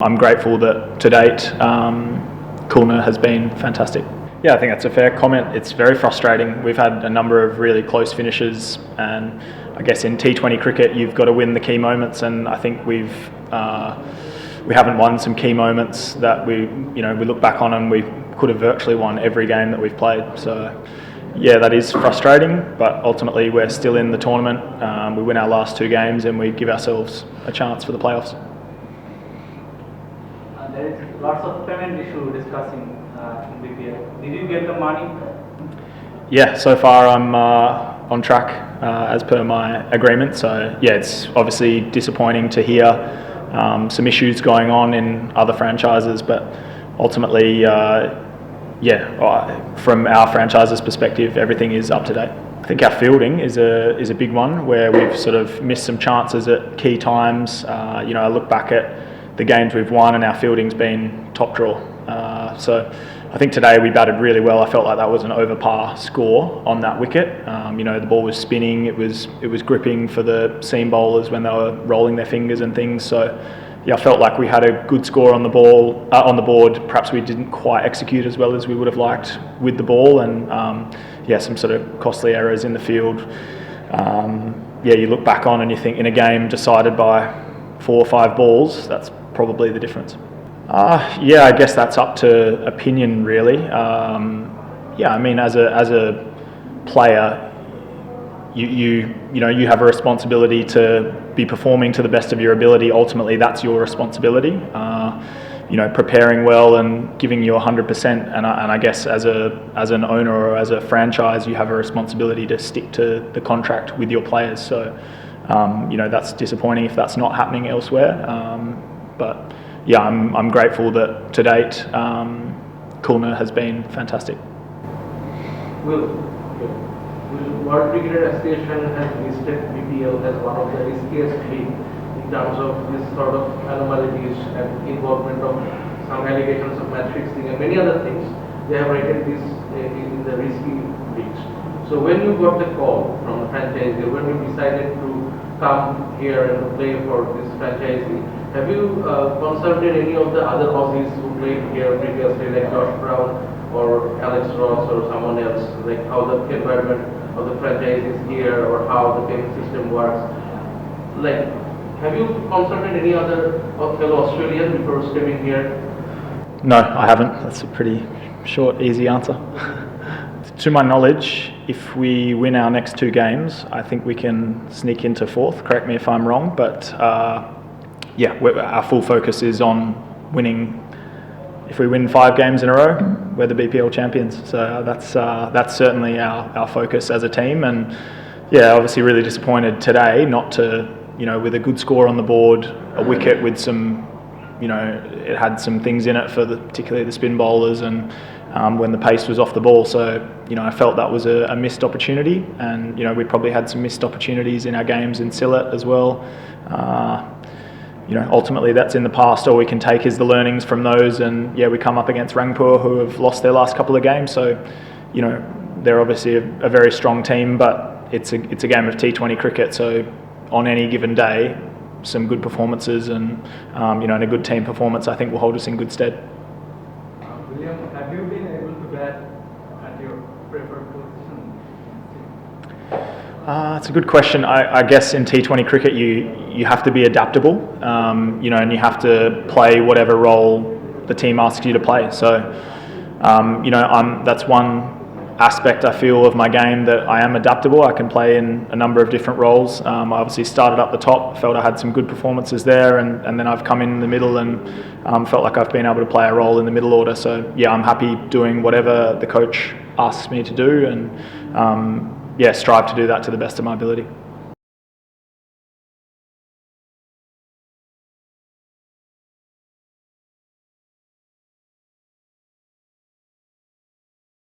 I'm grateful that to date Khulna has been fantastic. Yeah, I think that's a fair comment. It's very frustrating. We've had a number of really close finishes, and I guess in T20 cricket you've got to win the key moments, and I think we haven't won some key moments that we look back on and we could have virtually won every game that we've played. So yeah, that is frustrating, but ultimately we're still in the tournament. We win our last two games and we give ourselves a chance for the playoffs. There is lots of payment issue discussing in BPL. Did you get the money? Yeah, so far I'm on track as per my agreement. So yeah, it's obviously disappointing to hear some issues going on in other franchises, but ultimately, from our franchise's perspective, everything is up to date. I think our fielding is a big one where we've sort of missed some chances at key times. I look back at the games we've won and our fielding's been top draw. So I think today we batted really well. I felt like that was an over par score on that wicket. The ball was spinning, it was gripping for the seam bowlers when they were rolling their fingers and things. So yeah, I felt like we had a good score on the board. Perhaps we didn't quite execute as well as we would have liked with the ball, and some sort of costly errors in the field. You look back on and you think in a game decided by 4 or 5 balls, that's probably the difference. I guess that's up to opinion, really. As a player, you have a responsibility to be performing to the best of your ability. Ultimately, that's your responsibility. Preparing well and giving you 100%. And I guess as an owner or as a franchise, you have a responsibility to stick to the contract with your players. So, that's disappointing if that's not happening elsewhere. But yeah, I'm grateful that to date Khulna has been fantastic. World Cricket Association has listed BPL as one of the riskiest league in terms of this sort of anomalies and involvement of some allegations of match fixing and many other things. They have rated this in the risky leagues. So when you got the call from the franchisee, when you decided to come here and play for this franchisee, have you consulted any of the other Aussies who played here previously, like Josh Brown or Alex Ross or someone else, like how the environment of the franchise is here or how the payment system works? Like, have you consulted any other fellow Australians before stepping here? No, I haven't. That's a pretty short, easy answer. To my knowledge, if we win our next 2 games, I think we can sneak into 4th. Correct me if I'm wrong, but our full focus is on winning. If we win 5 games in a row, we're the BPL champions. So that's certainly our focus as a team. And yeah, obviously really disappointed today not to, with a good score on the board, a wicket with some, it had some things in it for particularly the spin bowlers and when the pace was off the ball. So, I felt that was a missed opportunity, and, we probably had some missed opportunities in our games in Sylhet as well. Ultimately that's in the past. All we can take is the learnings from those, and we come up against Rangpur, who have lost their last couple of games. So, they're obviously a very strong team, but it's a game of T20 cricket. So on any given day, some good performances and and a good team performance, I think, will hold us in good stead. William, have you been able to bat at your preferred position? It's a good question. I guess in T20 cricket you have to be adaptable, and you have to play whatever role the team asks you to play. So, that's one aspect I feel of my game, that I am adaptable. I can play in a number of different roles. I obviously started up the top, felt I had some good performances there, and then I've come in the middle and felt like I've been able to play a role in the middle order. So yeah, I'm happy doing whatever the coach asks me to do, and strive to do that to the best of my ability.